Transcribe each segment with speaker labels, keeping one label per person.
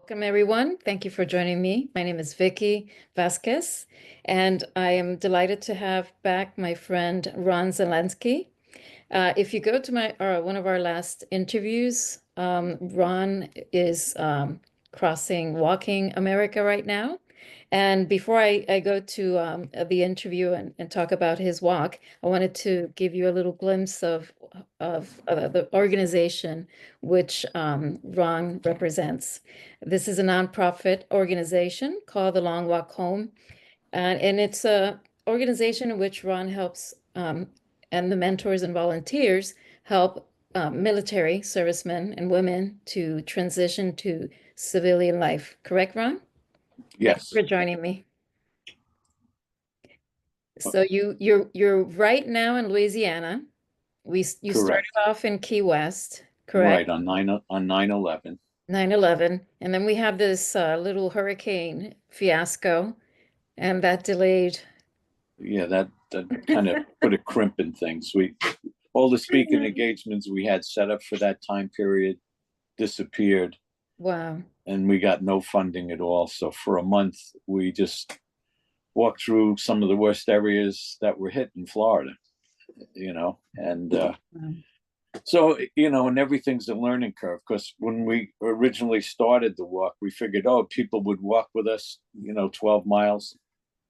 Speaker 1: Welcome, everyone. Thank you for joining me. My name is Vicky Vasquez, and I am delighted to have back my friend Ron Zaleski. If you go to one of our last interviews, Ron is walking America right now. And before I go to the interview and talk about his walk, I wanted to give you a little glimpse of the organization which Ron represents. This is a nonprofit organization called the Long Walk Home, and it's a organization in which Ron helps and the mentors and volunteers help military servicemen and women to transition to civilian life. Correct, Ron? Thank you
Speaker 2: Yes,
Speaker 1: for joining me. So you're right now in Louisiana. You started
Speaker 2: correct.
Speaker 1: off in Key West, correct?
Speaker 2: Right on 9/11.
Speaker 1: 9/11, and then we have this little hurricane fiasco, and that delayed.
Speaker 2: Yeah, that kind of put a crimp in things. We all the speaking engagements we had set up for that time period disappeared,
Speaker 1: Wow.
Speaker 2: and we got no funding at all. So for a month, we just walked through some of the worst areas that were hit in Florida. And
Speaker 1: Wow.
Speaker 2: so and everything's a learning curve, because when we originally started the walk, we figured, oh, people would walk with us 12 miles.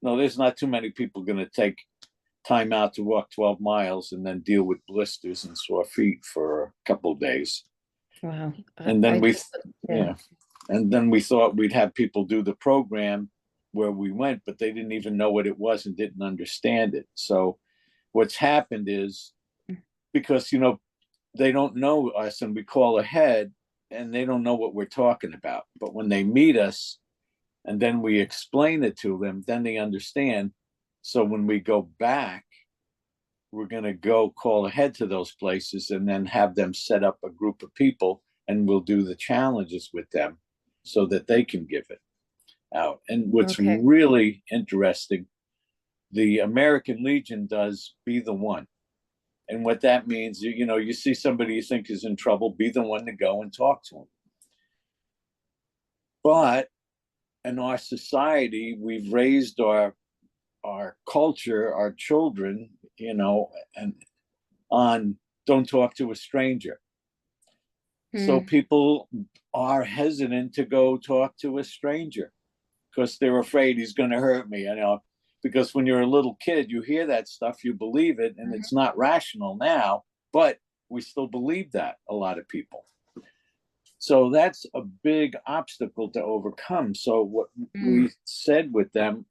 Speaker 2: No, there's not too many people going to take time out to walk 12 miles and then deal with blisters and sore feet for a couple of days.
Speaker 1: Wow.
Speaker 2: And then
Speaker 1: Yeah.
Speaker 2: yeah, and then we thought we'd have people do the program where we went, but they didn't even know what it was and didn't understand it. So what's happened is, because they don't know us and we call ahead and they don't know what we're talking about, but when they meet us and then we explain it to them, then they understand. So when we go back, we're going to go call ahead to those places and then have them set up a group of people, and we'll do the challenges with them so that they can give it out. And what's
Speaker 1: Okay.
Speaker 2: really interesting, the American Legion does Be the One. And what that means, you see somebody you think is in trouble, be the one to go and talk to them. But in our society, we've raised our culture, our children, and on don't talk to a stranger. So
Speaker 1: Hmm.
Speaker 2: people are hesitant to go talk to a stranger because they're afraid he's going to hurt me, because when you're a little kid, you hear that stuff, you believe it, and it's not rational now, but we still believe that, a lot of people. So that's a big obstacle to overcome. So what
Speaker 1: Hmm.
Speaker 2: we said with them,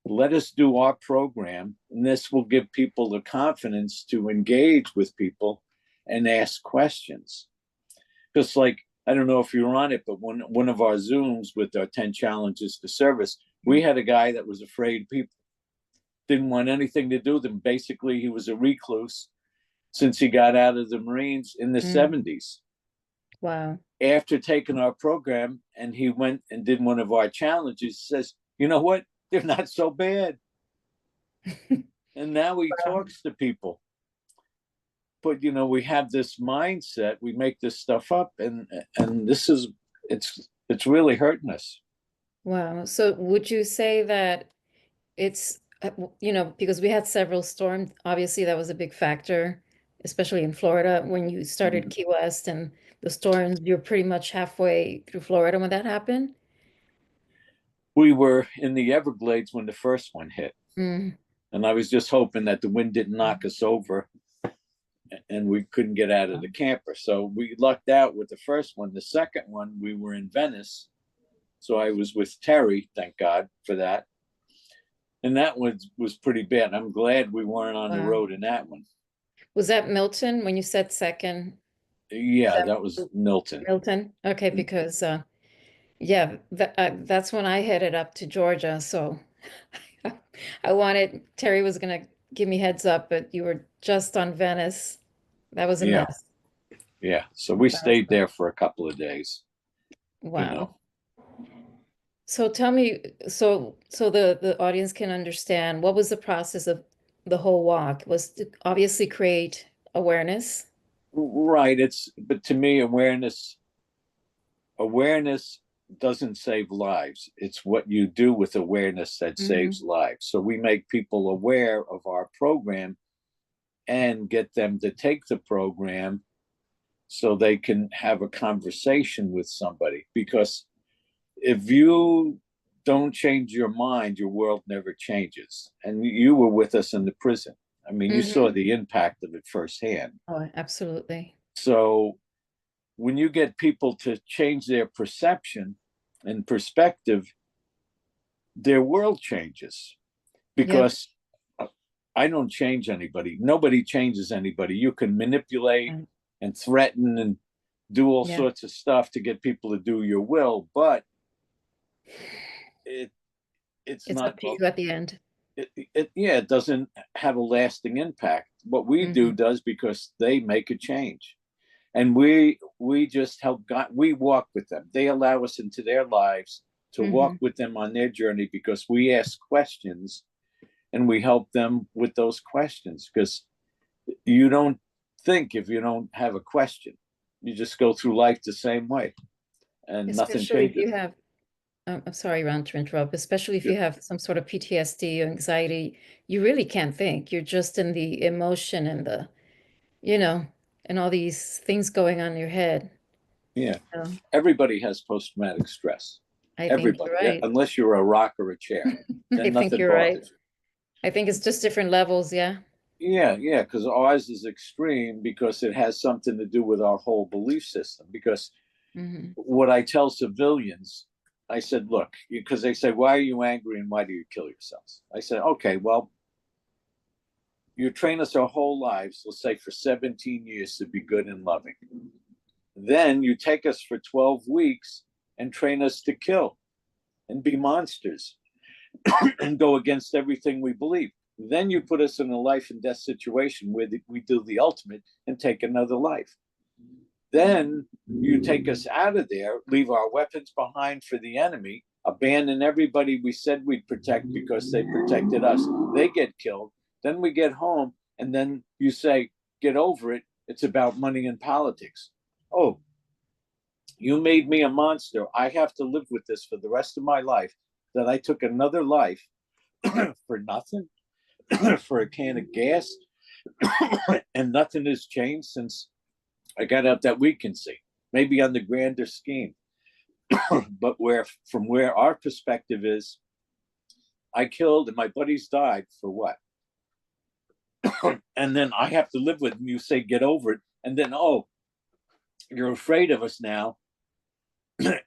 Speaker 2: let us do our program, and this will give people the confidence to engage with people and ask questions. Because, like, I don't know if you were on it, but one of our Zooms with our 10 challenges to service, we had a guy that was afraid of people, didn't want anything to do with them. Basically, he was a recluse since he got out of the Marines in the
Speaker 1: Hmm.
Speaker 2: 70s.
Speaker 1: Wow.
Speaker 2: After taking our program, and he went and did one of our challenges, says, you know what? They're not so bad. And now he talks to people. But we have this mindset, we make this stuff up, and it's really hurting us.
Speaker 1: Wow. So would you say that it's, because we had several storms, obviously that was a big factor, especially in Florida when you started Key West and the storms, you're pretty much halfway through Florida when that happened?
Speaker 2: We were in the Everglades when the first one hit,
Speaker 1: Mm.
Speaker 2: and I was just hoping that the wind didn't knock us over and we couldn't get out of the camper. So we lucked out with the first one. The second one, we were in Venice, so I was with Terry, thank God for that. And that one was pretty bad. I'm glad we weren't on the
Speaker 1: Wow.
Speaker 2: road in that one.
Speaker 1: Was that Milton when you said second? Was
Speaker 2: Yeah,
Speaker 1: that
Speaker 2: that was Milton.
Speaker 1: Milton? Okay, because yeah, that's when I headed up to Georgia. So I wanted, Terry was gonna give me heads up, but you were just on Venice. That was a
Speaker 2: Yeah,
Speaker 1: mess.
Speaker 2: yeah. So we
Speaker 1: That was
Speaker 2: stayed
Speaker 1: a
Speaker 2: there for a couple of days, you
Speaker 1: Wow.
Speaker 2: know.
Speaker 1: So tell me, so the audience can understand what was the process of the whole walk was to obviously create awareness.
Speaker 2: Right. But to me, awareness doesn't save lives. It's what you do with awareness that
Speaker 1: Hmm.
Speaker 2: saves lives. So we make people aware of our program and get them to take the program so they can have a conversation with somebody. Because if you don't change your mind, your world never changes. And you were with us in the prison. I mean, you saw
Speaker 1: Hmm.
Speaker 2: the impact of it firsthand.
Speaker 1: Oh, absolutely.
Speaker 2: So when you get people to change their perception and perspective, their world changes.
Speaker 1: Yep.
Speaker 2: Because I don't change anybody. Nobody changes anybody. You can manipulate
Speaker 1: Right.
Speaker 2: and threaten and do all
Speaker 1: Yeah.
Speaker 2: sorts of stuff to get people to do your will, but it it's
Speaker 1: It's
Speaker 2: not
Speaker 1: up to you at the end.
Speaker 2: yeah, it doesn't have a lasting impact. What we do
Speaker 1: Hmm.
Speaker 2: does, because they make a change. And we just help God. We walk with them. They allow us into their lives to walk
Speaker 1: Hmm.
Speaker 2: with them on their journey, because we ask questions and we help them with those questions. Because you don't think if you don't have a question. You just go through life the same way and nothing
Speaker 1: Especially if
Speaker 2: changes.
Speaker 1: you have, I'm sorry, Ron, to interrupt, especially if
Speaker 2: Yeah.
Speaker 1: you have some sort of PTSD or anxiety, you really can't think. You're just in the emotion and the, you know, and all these things going on in your head.
Speaker 2: Yeah.
Speaker 1: So
Speaker 2: Everybody has post traumatic stress.
Speaker 1: I think you're
Speaker 2: Everybody. Yeah.
Speaker 1: right.
Speaker 2: Unless you're a rock or a chair,
Speaker 1: I
Speaker 2: then
Speaker 1: think
Speaker 2: nothing
Speaker 1: you're right.
Speaker 2: bothers you.
Speaker 1: I think it's just different levels. Yeah.
Speaker 2: Yeah, yeah, because ours is extreme because it has something to do with our whole belief system. Because
Speaker 1: Hmm.
Speaker 2: what I tell civilians, I said, look, because they say, why are you angry and why do you kill yourselves? I said, okay, well, you train us our whole lives, let's say for 17 years, to be good and loving. Then you take us for 12 weeks and train us to kill and be monsters and go against everything we believe. Then you put us in a life and death situation where we do the ultimate and take another life. Then you take us out of there, leave our weapons behind for the enemy, abandon everybody we said we'd protect because they protected us. They get killed. Then we get home, and then you say, get over it. It's about money and politics. Oh, you made me a monster. I have to live with this for the rest of my life, that I took another life for nothing, for a can of gas, and nothing has changed since I got out that we can see. Maybe on the grander scheme, but where our perspective is, I killed and my buddies died for what? And then I have to live with them. You say get over it, and then oh, you're afraid of us now,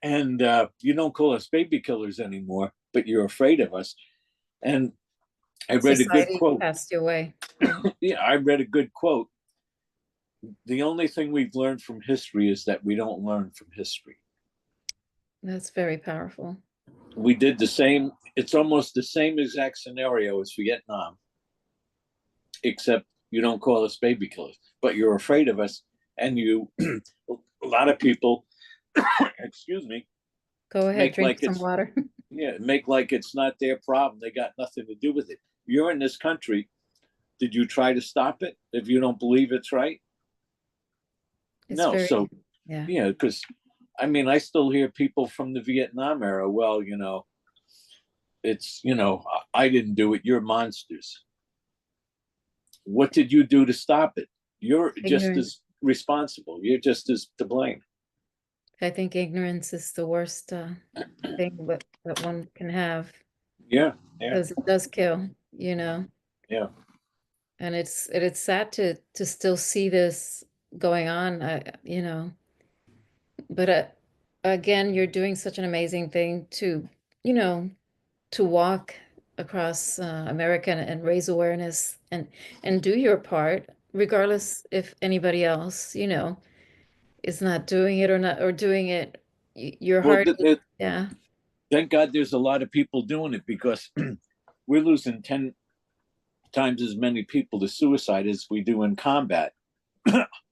Speaker 2: and you don't call us baby killers anymore, but you're afraid of us. And I read a good
Speaker 1: Society
Speaker 2: quote.
Speaker 1: passed you away. Yeah.
Speaker 2: Yeah, I read a good quote. The only thing we've learned from history is that we don't learn from history.
Speaker 1: That's very powerful.
Speaker 2: We did the same. It's almost the same exact scenario as Vietnam, except you don't call us baby killers, but you're afraid of us. And you, a lot of people, excuse me,
Speaker 1: Go ahead,
Speaker 2: make
Speaker 1: drink
Speaker 2: like
Speaker 1: some
Speaker 2: it's,
Speaker 1: water.
Speaker 2: yeah, make like it's not their problem. They got nothing to do with it. You're in this country. Did you try to stop it if you don't believe it's right?
Speaker 1: It's
Speaker 2: No. So,
Speaker 1: very, yeah.
Speaker 2: yeah, because I mean, I still hear people from the Vietnam era, well, it's, I didn't do it. You're monsters. What did you do to stop it? You're just
Speaker 1: Ignorance.
Speaker 2: as responsible. You're just as to blame.
Speaker 1: I think ignorance is the worst thing that one can have
Speaker 2: Yeah, yeah,
Speaker 1: because it does kill, you know.
Speaker 2: yeah.
Speaker 1: And it's sad to still see this going on, you know. But again, you're doing such an amazing thing to, you know, to walk across America and raise awareness and do your part, regardless if anybody else, you know, is not doing it or not or doing it. Your
Speaker 2: Well,
Speaker 1: heart is, yeah,
Speaker 2: thank God there's a lot of people doing it, because we're losing 10 times as many people to suicide as we do in combat.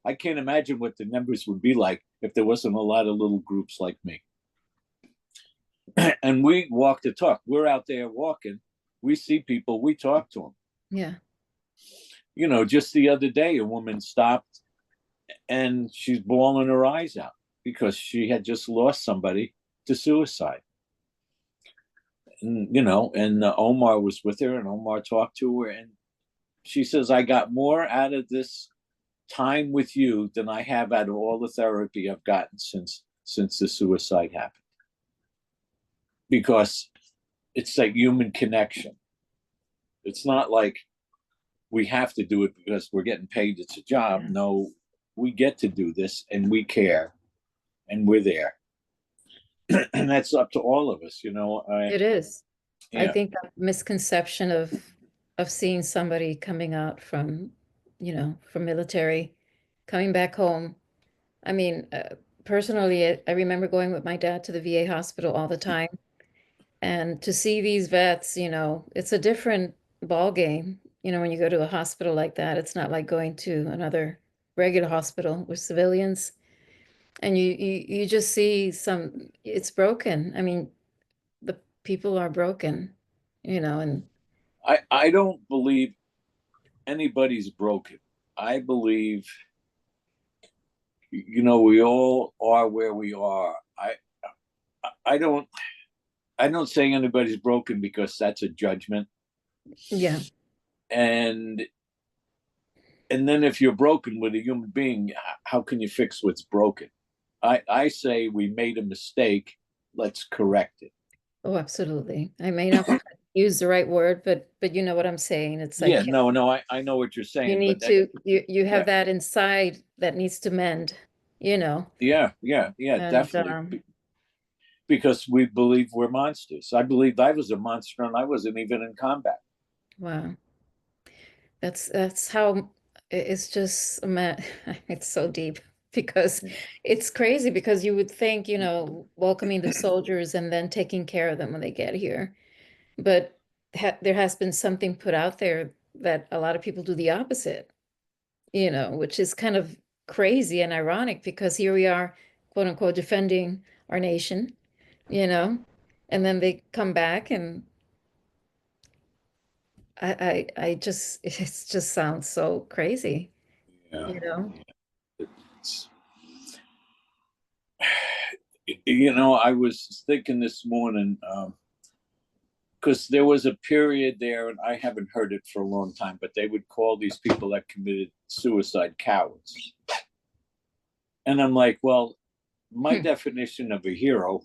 Speaker 2: I can't imagine what the numbers would be like if there wasn't a lot of little groups like me. And we walk the talk. We're out there walking. We see people, we talk to them.
Speaker 1: yeah.
Speaker 2: Just the other day, a woman stopped and she's bawling her eyes out because she had just lost somebody. to suicide. And, and Omar was with her, and Omar talked to her, and she says, I got more out of this time with you than I have out of all the therapy I've gotten since the suicide happened. Because it's like human connection. It's not like we have to do it because we're getting paid. It's a job.
Speaker 1: Yeah.
Speaker 2: No, we get to do this and we care and we're there. And that's up to all of us,
Speaker 1: It is. I
Speaker 2: Yeah.
Speaker 1: think a misconception of seeing somebody coming out from, from military, coming back home. I mean, personally, I remember going with my dad to the VA hospital all the time, and to see these vets, it's a different ball game. When you go to a hospital like that, it's not like going to another regular hospital with civilians, and you just see it's broken. I mean, the people are broken, and
Speaker 2: I don't believe anybody's broken. I believe, we all are where we are. I don't I don't say anybody's broken because that's a judgment.
Speaker 1: yeah.
Speaker 2: And and then if you're broken with a human being, how can you fix what's broken? I say we made a mistake, let's correct it.
Speaker 1: Oh, absolutely. I may not use the right word, but you know what I'm saying. It's
Speaker 2: Yeah,
Speaker 1: like
Speaker 2: no, I know what you're
Speaker 1: you
Speaker 2: saying, but
Speaker 1: need
Speaker 2: that,
Speaker 1: to you have
Speaker 2: yeah,
Speaker 1: that inside that needs to mend, you know.
Speaker 2: yeah,
Speaker 1: And
Speaker 2: definitely. Because we believe we're monsters. I believed I was a monster and I wasn't even in combat.
Speaker 1: wow. That's how it's just it's so deep because it's crazy because you would think, welcoming the soldiers and then taking care of them when they get here. But there has been something put out there that a lot of people do the opposite, which is kind of crazy and ironic because here we are, quote unquote, defending our nation, you know, and then they come back and I just, it just sounds so crazy,
Speaker 2: Yeah,
Speaker 1: you know?
Speaker 2: it's, I was thinking this morning, because there was a period there, and I haven't heard it for a long time, but they would call these people that committed suicide cowards. And I'm like, well, my
Speaker 1: Hmm.
Speaker 2: definition of a hero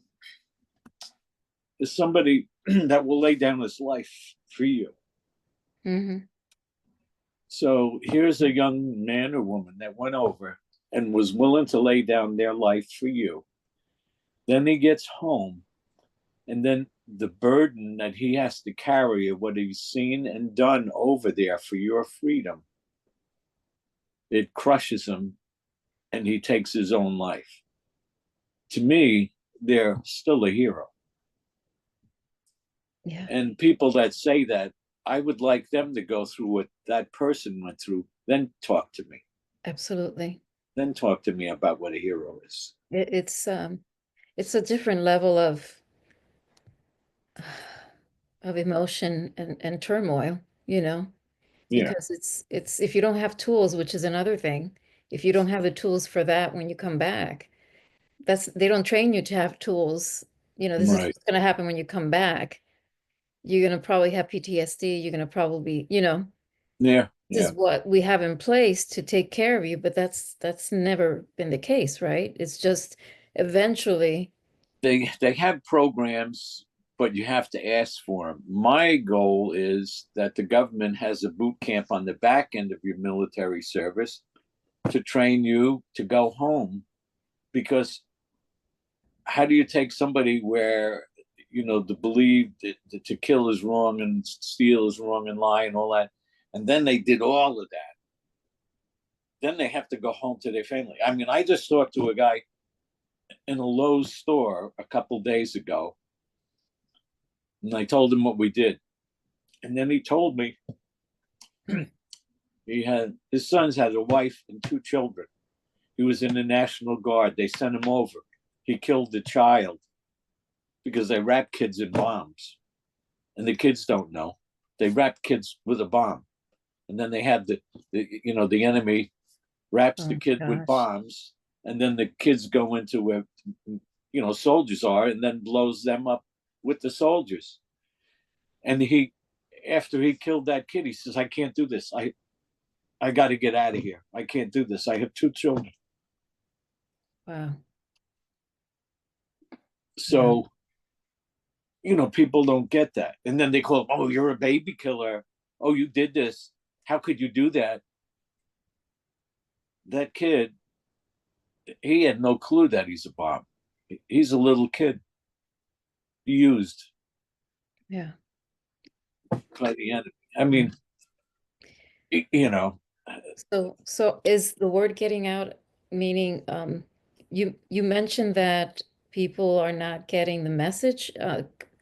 Speaker 2: is somebody that will lay down his life for you.
Speaker 1: Hmm.
Speaker 2: So here's a young man or woman that went over and was willing to lay down their life for you. Then he gets home, and then the burden that he has to carry of what he's seen and done over there for your freedom, it crushes him and he takes his own life. To me, they're still a hero.
Speaker 1: Yeah,
Speaker 2: And people that say that, I would like them to go through what that person went through, then talk to me.
Speaker 1: absolutely.
Speaker 2: Then talk to me about what a hero is.
Speaker 1: It's a different level of emotion and turmoil,
Speaker 2: Yeah,
Speaker 1: because it's if you don't have tools, which is another thing, if you don't have the tools for that when you come back, they don't train you to have tools. This is
Speaker 2: right.
Speaker 1: what's going to happen when you come back. You're going to probably have PTSD. You're going to probably,
Speaker 2: Yeah,
Speaker 1: this
Speaker 2: yeah.
Speaker 1: is what we have in place to take care of you, but that's never been the case, right? It's just eventually,
Speaker 2: They have programs, but you have to ask for them. My goal is that the government has a boot camp on the back end of your military service to train you to go home. Because how do you take somebody where to believe that to kill is wrong and steal is wrong and lie and all that, and then they did all of that, then they have to go home to their family. I mean, I just talked to a guy in a Lowe's store a couple days ago, and I told him what we did, and then he told me his sons had a wife and two children. He was in the National Guard. They sent him over. He killed the child because they wrap kids in bombs, and the kids don't know. They wrap kids with a bomb, and then they have the enemy wraps the
Speaker 1: oh
Speaker 2: kid with
Speaker 1: gosh.
Speaker 2: bombs, and then the kids go into soldiers are, and then blows them up with the soldiers. And after he killed that kid, he says, I can't do this. I got to get out of here. I can't do this. I have 2 children.
Speaker 1: Wow. Yeah.
Speaker 2: So, people don't get that. And then they call him, oh, you're a baby killer. Oh, you did this. How could you do that? That kid, he had no clue that he's a bomb. He's a little kid used
Speaker 1: Yeah.
Speaker 2: by the enemy. I mean, you know,
Speaker 1: So is the word getting out, meaning you mentioned that people are not getting the message.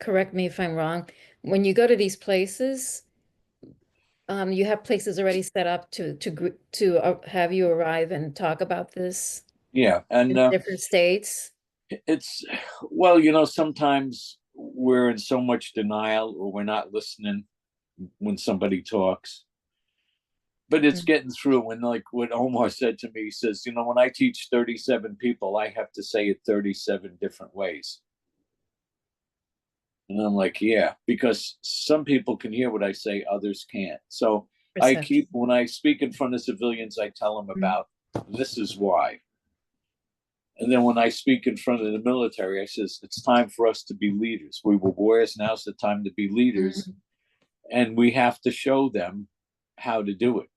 Speaker 1: Correct me if I'm wrong. When you go to these places, you have places already set up to have you arrive and talk about this
Speaker 2: yeah. And
Speaker 1: in different states.
Speaker 2: it's, sometimes we're in so much denial or we're not listening when somebody talks. But it's
Speaker 1: Mm.
Speaker 2: getting through. And like what Omar said to me, he says, when I teach 37 people, I have to say it 37 different ways. And I'm like, yeah, because some people can hear what I say, others can't. So
Speaker 1: Perception.
Speaker 2: when I speak in front of civilians, I tell them
Speaker 1: Mm.
Speaker 2: about this is why. And then when I speak in front of the military, I says, it's time for us to be leaders. We were warriors. Now's the time to be leaders.
Speaker 1: Mm.
Speaker 2: And we have to show them how to do it.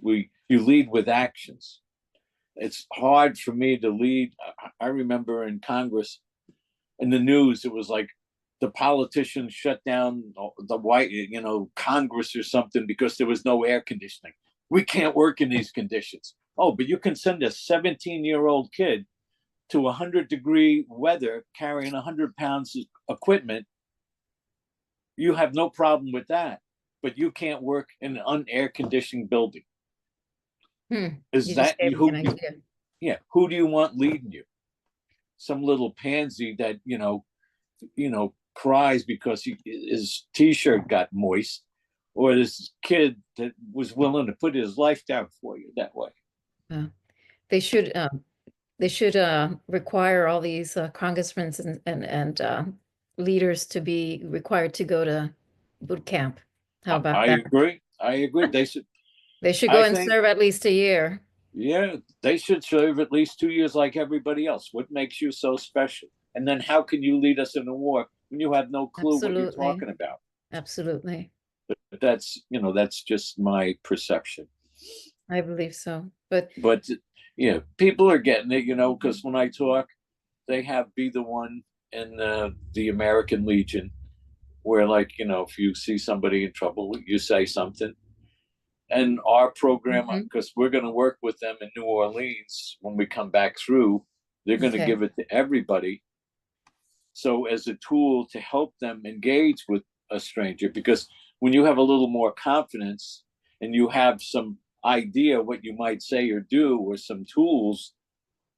Speaker 2: You lead with actions. It's hard for me to lead. I remember in Congress, in the news, it was like the politicians shut down the Congress or something because there was no air conditioning. We can't work in these conditions. Oh, but you can send a 17-year-old kid to 100-degree weather carrying 100 pounds of equipment. You have no problem with that, but you can't work in an unair conditioned building.
Speaker 1: Hmm.
Speaker 2: Is
Speaker 1: You just
Speaker 2: that
Speaker 1: gave me an idea.
Speaker 2: yeah, who do you want leading you? Some little pansy that cries because his t-shirt got moist, or this kid that was willing to put his life down for you that way.
Speaker 1: Yeah. They should require all these congressmen and leaders to be required to go to boot camp. How about that?
Speaker 2: I agree. They should.
Speaker 1: They should go
Speaker 2: I
Speaker 1: and
Speaker 2: think,
Speaker 1: serve at least a year.
Speaker 2: yeah, they should serve at least 2 years like everybody else. What makes you so special? And then how can you lead us in a war when you have no clue what you're
Speaker 1: Absolutely.
Speaker 2: talking about?
Speaker 1: Absolutely.
Speaker 2: But that's just my perception.
Speaker 1: I believe so. But
Speaker 2: But yeah, people are getting it, because when I talk, they have Be the One in the American Legion, where, like, if you see somebody in trouble, you say something. And our program,
Speaker 1: mhm.
Speaker 2: because we're going to work with them in New Orleans when we come back through, they're going to
Speaker 1: Okay.
Speaker 2: give it to everybody. So, as a tool to help them engage with a stranger, because when you have a little more confidence and you have some idea what you might say or do or some tools,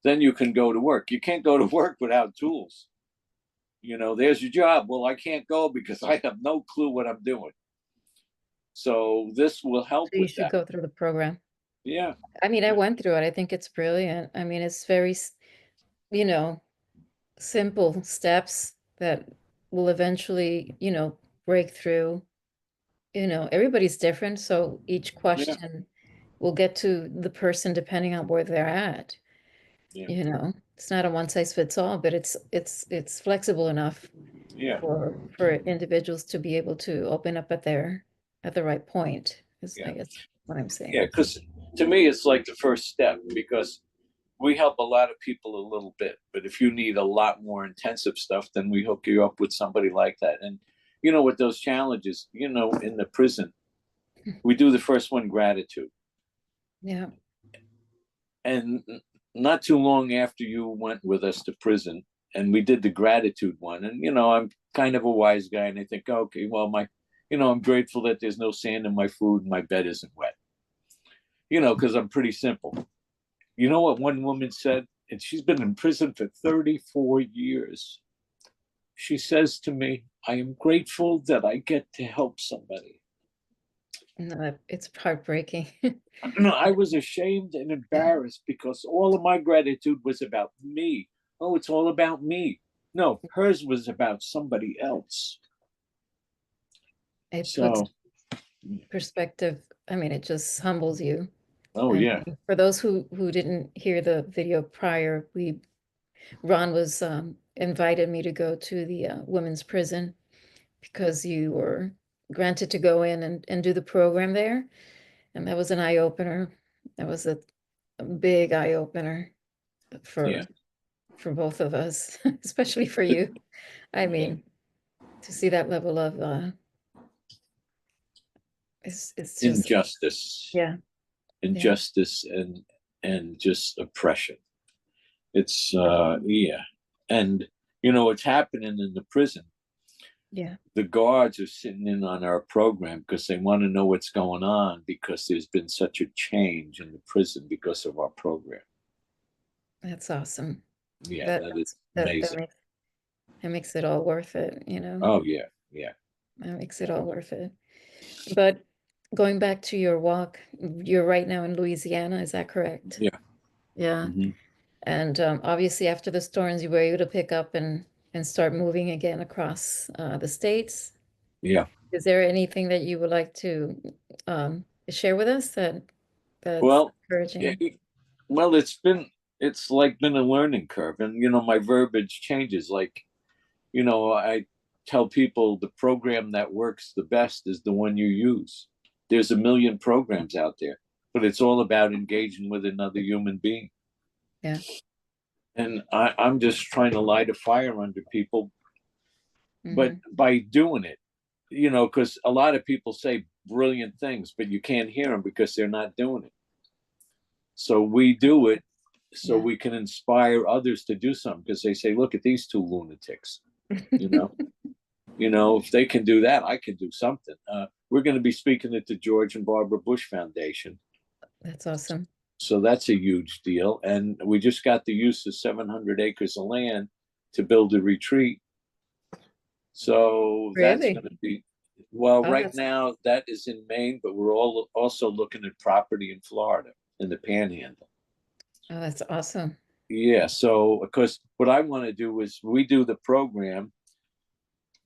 Speaker 2: then you can go to work. You can't go to work without tools. There's your job. Well, I can't go because I have no clue what I'm doing. So this will help
Speaker 1: So you
Speaker 2: with
Speaker 1: should
Speaker 2: that.
Speaker 1: go through the program.
Speaker 2: Yeah.
Speaker 1: I mean, I
Speaker 2: Yeah.
Speaker 1: went through it. I think it's brilliant. I mean, it's very, you know, simple steps that will eventually, break through. Everybody's different, so each
Speaker 2: Yeah.
Speaker 1: question will get to the person depending on where they're at.
Speaker 2: Yeah.
Speaker 1: It's not a one size fits all, but it's flexible enough
Speaker 2: Yeah.
Speaker 1: for individuals to be able to open up at the right point, is I
Speaker 2: Yeah.
Speaker 1: guess what I'm
Speaker 2: Yeah.
Speaker 1: saying.
Speaker 2: Because to me, it's like the first step, because we help a lot of people a little bit. But if you need a lot more intensive stuff, then we hook you up with somebody like that. And, with those challenges, in the prison, we do the first one, gratitude.
Speaker 1: Yeah.
Speaker 2: And not too long after you went with us to prison, and we did the gratitude one. And, I'm kind of a wise guy, and I think, okay, well, I'm grateful that there's no sand in my food and my bed isn't wet, because I'm pretty simple. You know what one woman said? And she's been in prison for 34 years. She says to me, I am grateful that I get to help somebody.
Speaker 1: No, it's heartbreaking.
Speaker 2: No, I was ashamed and embarrassed because all of my gratitude was about me. Oh, it's all about me. No, hers was about somebody else.
Speaker 1: It puts
Speaker 2: So,
Speaker 1: perspective. I mean, it just humbles you.
Speaker 2: oh
Speaker 1: And
Speaker 2: yeah,
Speaker 1: for those who didn't hear the video prior, we Ron was invited me to go to the women's prison because you were granted to go in and do the program there. And that was an eye opener. That was a big eye opener
Speaker 2: yeah,
Speaker 1: for both of us, especially for you. I
Speaker 2: yeah.
Speaker 1: mean, to see that level of it's just
Speaker 2: Injustice,
Speaker 1: yeah, yeah,
Speaker 2: injustice, and just oppression. It's yeah, and what's happening in the prison.
Speaker 1: yeah.
Speaker 2: The guards are sitting in on our program because they want to know what's going on because there's been such a change in the prison because of our program.
Speaker 1: That's awesome.
Speaker 2: Yeah,
Speaker 1: That
Speaker 2: that is
Speaker 1: that that
Speaker 2: amazing.
Speaker 1: makes that makes it all worth it, you know.
Speaker 2: Oh yeah, yeah,
Speaker 1: That makes it all worth it. But going back to your walk, you're right now in Louisiana, is that correct?
Speaker 2: yeah.
Speaker 1: Yeah.
Speaker 2: Hmm.
Speaker 1: And obviously after the storms, you were able to pick up and start moving again across the states.
Speaker 2: Yeah.
Speaker 1: Is there anything that you would like to share with us that's
Speaker 2: Well,
Speaker 1: encouraging?
Speaker 2: well, it's like been a learning curve, and my verbiage changes. Like I tell people the program that works the best is the one you use. There's a million programs out there, but it's all about engaging with another human being.
Speaker 1: Yeah.
Speaker 2: And I'm just trying to light a fire under people, but
Speaker 1: Hmm.
Speaker 2: by doing it, because a lot of people say brilliant things, but you can't hear them because they're not doing it. So we do it so
Speaker 1: Yeah.
Speaker 2: we can inspire others to do something because they say, look at these two lunatics, you know. If they can do that, I can do something. We're going to be speaking at the George and Barbara Bush Foundation.
Speaker 1: That's awesome.
Speaker 2: So that's a huge deal. And we just got the use of 700 acres of land to build a retreat. So that's
Speaker 1: Really?
Speaker 2: going to be, well,
Speaker 1: Oh,
Speaker 2: right
Speaker 1: that's
Speaker 2: now that is in Maine, but we're all also looking at property in Florida in the Panhandle.
Speaker 1: that's awesome.
Speaker 2: Yeah. So, because what I want to do is we do the program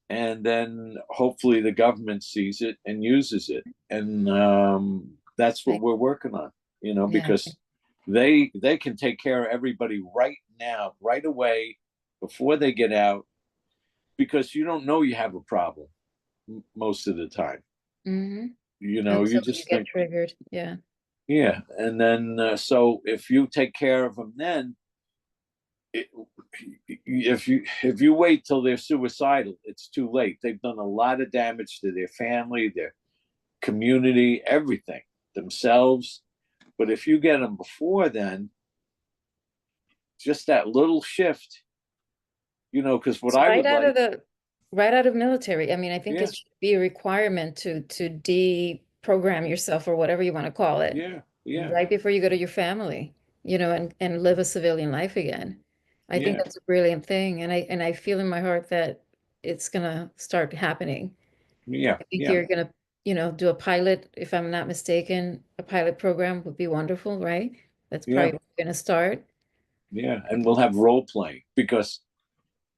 Speaker 2: and then hopefully the government sees it and uses it. And that's what
Speaker 1: Thank,
Speaker 2: we're working on,
Speaker 1: yeah.
Speaker 2: because they can take care of everybody right now, right away, before they get out, because you don't know you have a problem most of the time.
Speaker 1: Hmm.
Speaker 2: You
Speaker 1: Until you
Speaker 2: just
Speaker 1: get
Speaker 2: think,
Speaker 1: triggered. Yeah.
Speaker 2: yeah. And then, so if you take care of them, then it, if you wait till they're suicidal, it's too late. They've done a lot of damage to their family, their community, everything, themselves. But if you get them before then, just that little shift, because what
Speaker 1: It's
Speaker 2: I would like,
Speaker 1: right out of military. I mean, I think
Speaker 2: yeah,
Speaker 1: it should be a requirement to deprogram yourself or whatever you want to call it
Speaker 2: yeah, yeah,
Speaker 1: right before you go to your family, and live a civilian life again. I think
Speaker 2: yeah,
Speaker 1: that's a brilliant thing, and I feel in my heart that it's gonna start happening.
Speaker 2: yeah,
Speaker 1: I think
Speaker 2: yeah,
Speaker 1: you're gonna, do a pilot, if I'm not mistaken, a pilot program would be wonderful, right? That's
Speaker 2: yeah,
Speaker 1: probably where we're gonna start.
Speaker 2: yeah. And we'll have role playing, because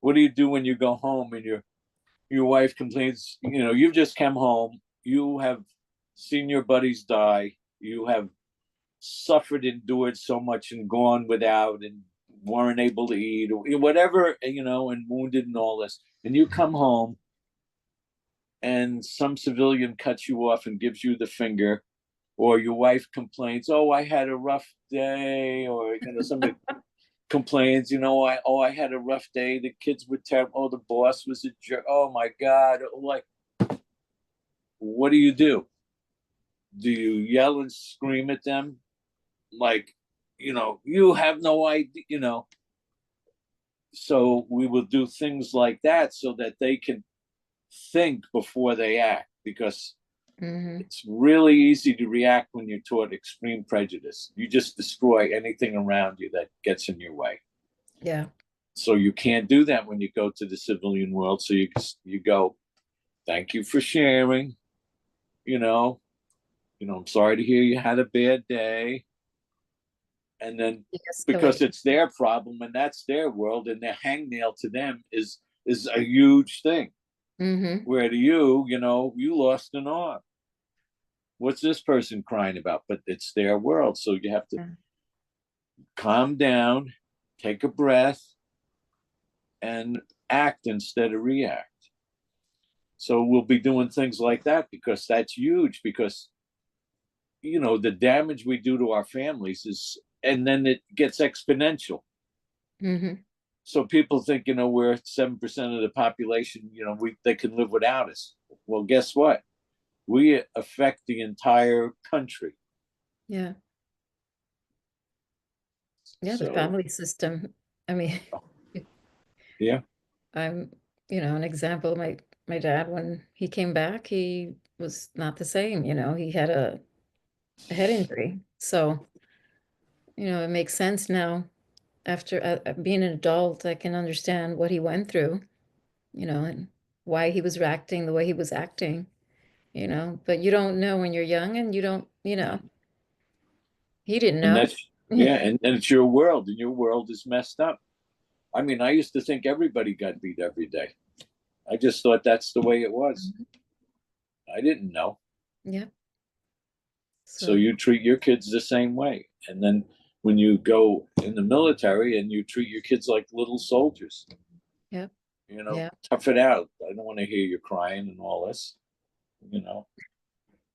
Speaker 2: what do you do when you go home and your wife complains, you've just come home, you have seen your buddies die, you have suffered, endured so much, and gone without, and weren't able to eat, or whatever, and wounded and all this. And you come home, and some civilian cuts you off and gives you the finger, or your wife complains, "Oh, I had a rough day," or somebody complains, I had a rough day. The kids were terrible. Oh, the boss was a jerk. Oh my God! Like, what do you do? Do you yell and scream at them? Like, you have no idea, so we will do things like that so that they can think before they act, because
Speaker 1: Hmm.
Speaker 2: it's really easy to react when you're taught extreme prejudice. You just destroy anything around you that gets in your way.
Speaker 1: Yeah.
Speaker 2: So you can't do that when you go to the civilian world. So you go, thank you for sharing. You know, I'm sorry to hear you had a bad day. And then because
Speaker 1: De-escalate.
Speaker 2: it's their problem and that's their world, and their hangnail to them is a huge thing.
Speaker 1: Mm-hmm.
Speaker 2: Where to you, you lost an arm. What's this person crying about? But it's their world. So you have to
Speaker 1: Yeah.
Speaker 2: calm down, take a breath, and act instead of react. So we'll be doing things like that because that's huge. Because the damage we do to our families is, and then it gets exponential.
Speaker 1: Mm-hmm.
Speaker 2: So people think, we're 7% of the population. They can live without us. Well, guess what? We affect the entire country.
Speaker 1: Yeah. Yeah, the
Speaker 2: So
Speaker 1: family system. I mean,
Speaker 2: yeah,
Speaker 1: I'm, an example. My dad, when he came back, he was not the same. He had a head injury. So, it makes sense now. After being an adult, I can understand what he went through, and why he was reacting the way he was acting. But you don't know when you're young, and you don't, he didn't
Speaker 2: and
Speaker 1: know.
Speaker 2: that's yeah, and it's your world, and your world is messed up. I mean, I used to think everybody got beat every day. I just thought that's the way it was.
Speaker 1: Mhm.
Speaker 2: I didn't know.
Speaker 1: Yeah.
Speaker 2: So
Speaker 1: So,
Speaker 2: you treat your kids the same way, and then when you go in the military and you treat your kids like little soldiers,
Speaker 1: yeah,
Speaker 2: you know,
Speaker 1: yeah,
Speaker 2: tough it out. I don't want to hear you crying and all this. You know,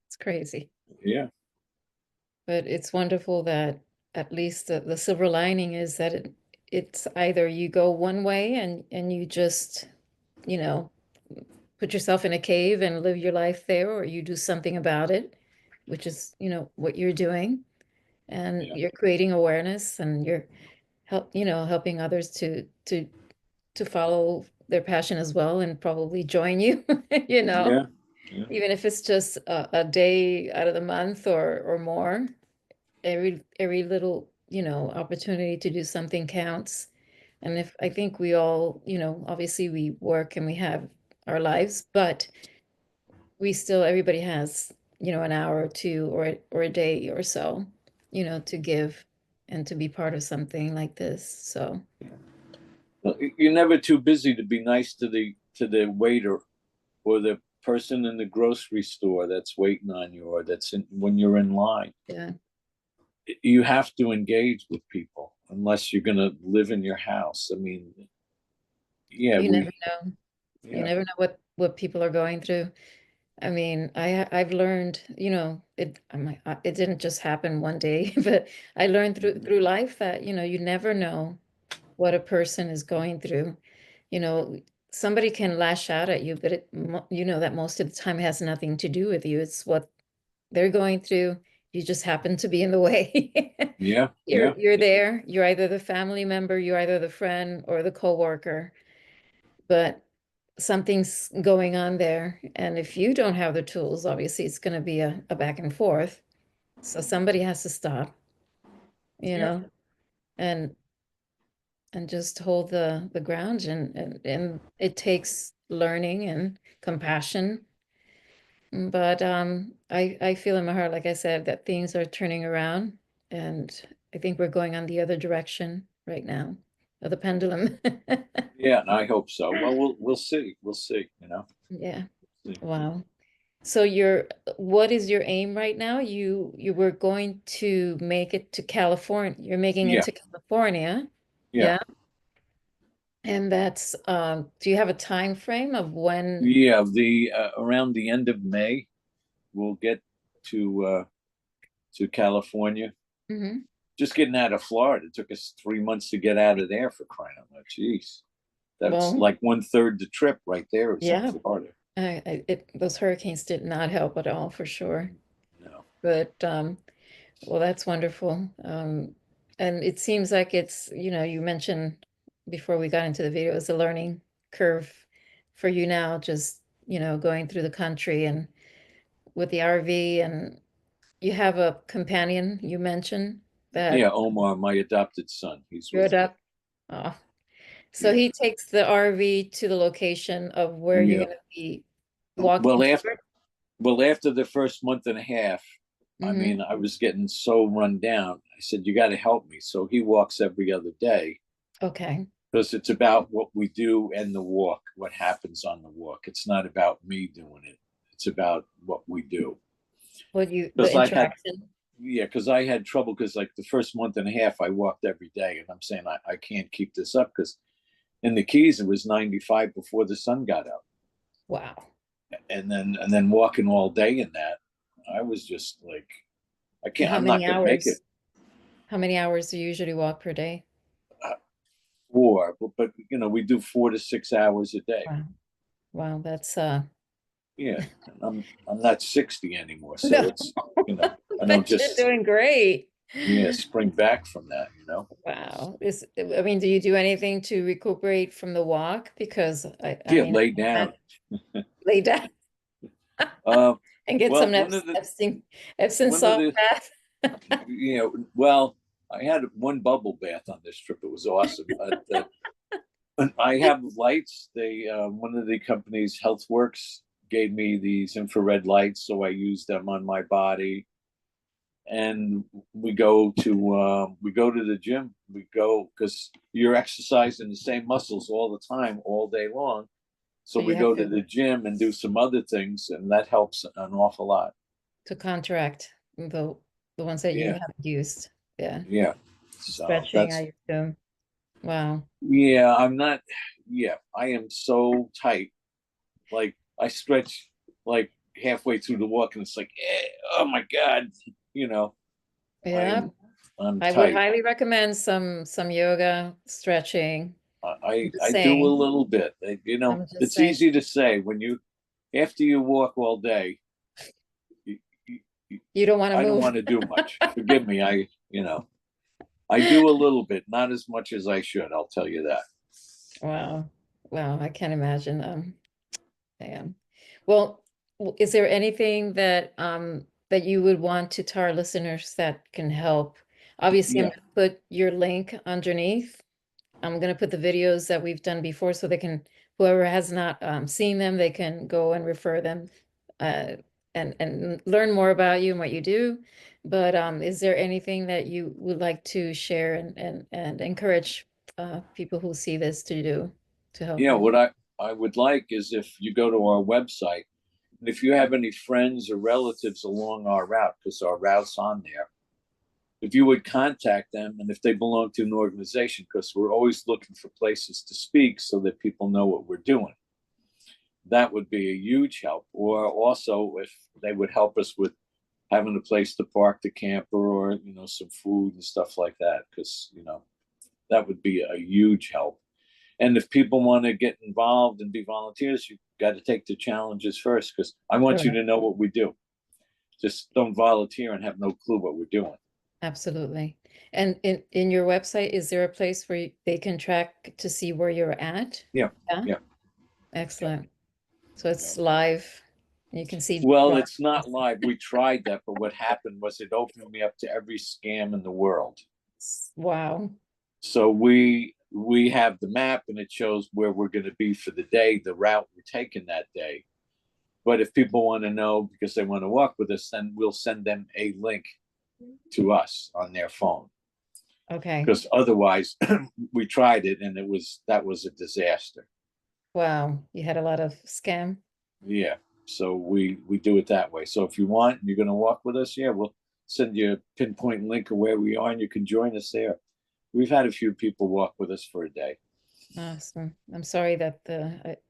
Speaker 1: it's crazy.
Speaker 2: yeah,
Speaker 1: But it's wonderful that at least the silver lining is that it's either you go one way and you just, you know, put yourself in a cave and live your life there, or you do something about it, which is, what you're doing, and
Speaker 2: yeah,
Speaker 1: you're creating awareness and you're helping others to follow their passion as well and probably join you, you know,
Speaker 2: yeah, yeah,
Speaker 1: even if it's just a day out of the month or more. Every little, opportunity to do something counts. And if I think we all, obviously we work and we have our lives, but we still everybody has, an hour or two or a day or so, to give and to be part of something like this. So
Speaker 2: well, you're never too busy to be nice to the waiter or the person in the grocery store that's waiting on you, or when you're in line.
Speaker 1: yeah,
Speaker 2: You have to engage with people unless you're going to live in your house. I mean, yeah,
Speaker 1: you never know. You
Speaker 2: yeah,
Speaker 1: never know what people are going through. I mean, I've learned, it didn't just happen one day, but I learned through life that, you never know what a person is going through. You know, somebody can lash out at you, but you know that most of the time it has nothing to do with you. It's what they're going through. You just happen to be in the way.
Speaker 2: yeah, yeah,
Speaker 1: You're there. You're either the family member, you're either the friend or the coworker, but something's going on there. And if you don't have the tools, obviously it's going to be a back and forth. So somebody has to stop, you
Speaker 2: yeah.
Speaker 1: know, and just hold the ground, and it takes learning and compassion. But I feel in my heart, like I said, that things are turning around, and I think we're going on the other direction right now of the pendulum.
Speaker 2: Yeah, and I hope so. Well, we'll see. We'll see.
Speaker 1: Yeah.
Speaker 2: See.
Speaker 1: Wow. So what is your aim right now? You were going to make it to California. You're making it
Speaker 2: Yeah,
Speaker 1: to California.
Speaker 2: yeah,
Speaker 1: Yeah. And that's do you have a time frame of when?
Speaker 2: yeah. The around the end of May, we'll get to California.
Speaker 1: Mhm.
Speaker 2: Just getting out of Florida, it took us 3 months to get out of there, for crying out loud. Jeez, that's
Speaker 1: Well,
Speaker 2: like one third the trip right there is in
Speaker 1: yeah.
Speaker 2: Florida.
Speaker 1: Those hurricanes did not help at all for sure.
Speaker 2: No.
Speaker 1: But well, that's wonderful. And it seems like it's, you mentioned before we got into the video, it's a learning curve for you now, just, going through the country and with the RV, and you have a companion you mentioned that
Speaker 2: Yeah, Omar, my adopted son, he's
Speaker 1: you're
Speaker 2: with me.
Speaker 1: up. So
Speaker 2: Yeah,
Speaker 1: he takes the RV to the location of where you're
Speaker 2: yeah.
Speaker 1: going to be walking
Speaker 2: Well, after
Speaker 1: toward.
Speaker 2: well after the first month and a half, I
Speaker 1: Mm-hmm.
Speaker 2: mean, I was getting so run down. I said, "You got to help me." So he walks every other day
Speaker 1: Okay.
Speaker 2: because it's about what we do and the walk, what happens on the walk. It's not about me doing it. It's about what we do.
Speaker 1: Well, you the
Speaker 2: Because I had,
Speaker 1: interaction.
Speaker 2: yeah, because I had trouble because like the first month and a half, I walked every day, and I'm saying I can't keep this up because in the Keys it was 95 before the sun got up,
Speaker 1: Wow.
Speaker 2: and then walking all day in that, I was just like, I
Speaker 1: And
Speaker 2: can't. I'm not going to make it.
Speaker 1: how many hours do you usually walk per day?
Speaker 2: Uh, but we do 4 to 6 hours a day.
Speaker 1: Wow. Wow, that's
Speaker 2: Yeah, and I'm not 60 anymore, so
Speaker 1: no,
Speaker 2: it's I don't
Speaker 1: but you're
Speaker 2: just
Speaker 1: doing great.
Speaker 2: spring back from that.
Speaker 1: Wow. I mean, do you do anything to recuperate from the walk? Because I
Speaker 2: Yeah,
Speaker 1: mean,
Speaker 2: lay down.
Speaker 1: lay down
Speaker 2: Uh,
Speaker 1: and get
Speaker 2: well,
Speaker 1: some Epsom
Speaker 2: one of
Speaker 1: salt
Speaker 2: the
Speaker 1: bath.
Speaker 2: well, I had one bubble bath on this trip. It was awesome. I have lights. One of the companies, HealthWorks, gave me these infrared lights, so I use them on my body. And we go to the gym. We go because you're exercising the same muscles all the time, all day long. So
Speaker 1: So
Speaker 2: we
Speaker 1: you have
Speaker 2: go to the gym and do some other things, and that helps an awful lot.
Speaker 1: to counteract the ones that you
Speaker 2: Yeah,
Speaker 1: haven't used. Yeah.
Speaker 2: yeah. So
Speaker 1: Stretching,
Speaker 2: that's
Speaker 1: I assume. Wow.
Speaker 2: yeah. I'm not. Yeah, I am so tight. Like I stretch like halfway through the walk, and it's like, oh my god, you know, I
Speaker 1: Yeah.
Speaker 2: am. I'm
Speaker 1: I would
Speaker 2: tight.
Speaker 1: highly recommend some yoga, stretching. I'm just
Speaker 2: I do a
Speaker 1: saying.
Speaker 2: little bit.
Speaker 1: I'm just
Speaker 2: It's
Speaker 1: saying.
Speaker 2: easy to say when you after you walk all day. You, you,
Speaker 1: You don't want to
Speaker 2: I don't
Speaker 1: move.
Speaker 2: want to do much. Forgive me. I do a little bit, not as much as I should. I'll tell you that.
Speaker 1: Wow. Wow, I can't imagine. Yeah. Well, is there anything that you would want to tell our listeners that can help? Obviously, I'm
Speaker 2: Yeah,
Speaker 1: going to put your link underneath. I'm going to put the videos that we've done before so they can, whoever has not seen them, they can go and refer them uh, and learn more about you and what you do. But is there anything that you would like to share and encourage people who see this to do to help
Speaker 2: yeah.
Speaker 1: you?
Speaker 2: What I would like is if you go to our website, and if you have any friends or relatives along our route, because our route's on there, if you would contact them, and if they belong to an organization, because we're always looking for places to speak so that people know what we're doing, that would be a huge help. Or also if they would help us with having a place to park the camper, or some food and stuff like that, because that would be a huge help. And if people want to get involved and be volunteers, you got to take the challenges first, because I want you
Speaker 1: Correct.
Speaker 2: to know what we do. Just don't volunteer and have no clue what we're doing.
Speaker 1: Absolutely. And in your website, is there a place where they can track to see where you're at?
Speaker 2: Yeah,
Speaker 1: Yeah.
Speaker 2: yeah, yeah,
Speaker 1: Excellent. So
Speaker 2: yeah.
Speaker 1: it's live. You can see
Speaker 2: Well,
Speaker 1: Ron.
Speaker 2: it's not live. We tried that, but what happened was it opened me up to every scam in the world.
Speaker 1: Wow.
Speaker 2: So we have the map, and it shows where we're going to be for the day, the route we're taking that day. But if people want to know because they want to walk with us, then we'll send them a link to us on their phone.
Speaker 1: Okay.
Speaker 2: Because otherwise, we tried it, and that was a disaster.
Speaker 1: Wow. You had a lot of scam.
Speaker 2: Yeah. So we do it that way. So if you want, you're going to walk with us. Yeah, we'll send you a pinpoint link of where we are, and you can join us there. We've had a few people walk with us for a day.
Speaker 1: Awesome. I'm sorry that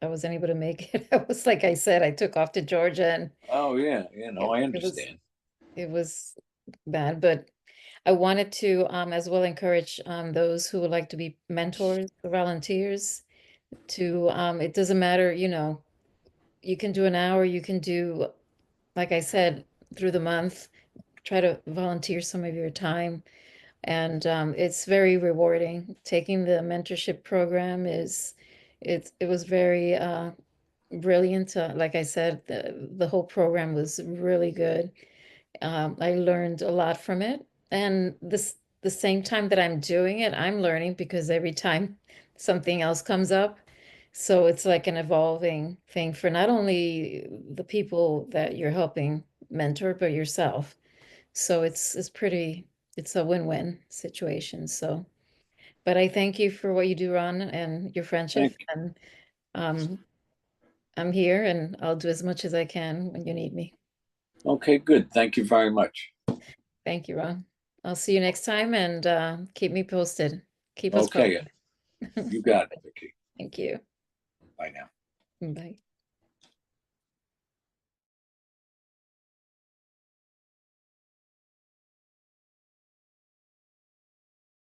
Speaker 1: I wasn't able to make it. I was like I said, I took off to Georgia and
Speaker 2: Oh yeah,
Speaker 1: it,
Speaker 2: I
Speaker 1: it was
Speaker 2: understand.
Speaker 1: it was bad, but I wanted to as well encourage those who would like to be mentors or volunteers to it doesn't matter, you can do an hour, you can do, like I said, through the month, try to volunteer some of your time. And it's very rewarding. Taking the mentorship program it was very brilliant. Like I said, the whole program was really good. I learned a lot from it. And the same time that I'm doing it, I'm learning because every time something else comes up. So it's like an evolving thing for not only the people that you're helping mentor, but yourself. So it's a win-win situation. So, but I thank you for what you do, Ron, and your friendship.
Speaker 2: Thank
Speaker 1: And um, I'm here and I'll do as much as I can when you need me.
Speaker 2: you. Okay, good. Thank you very much.
Speaker 1: Thank you, Ron. I'll see you next time and keep me posted. Keep us
Speaker 2: Okay,
Speaker 1: posted.
Speaker 2: you got it, Vicky.
Speaker 1: Thank you.
Speaker 2: Bye now.
Speaker 1: Bye.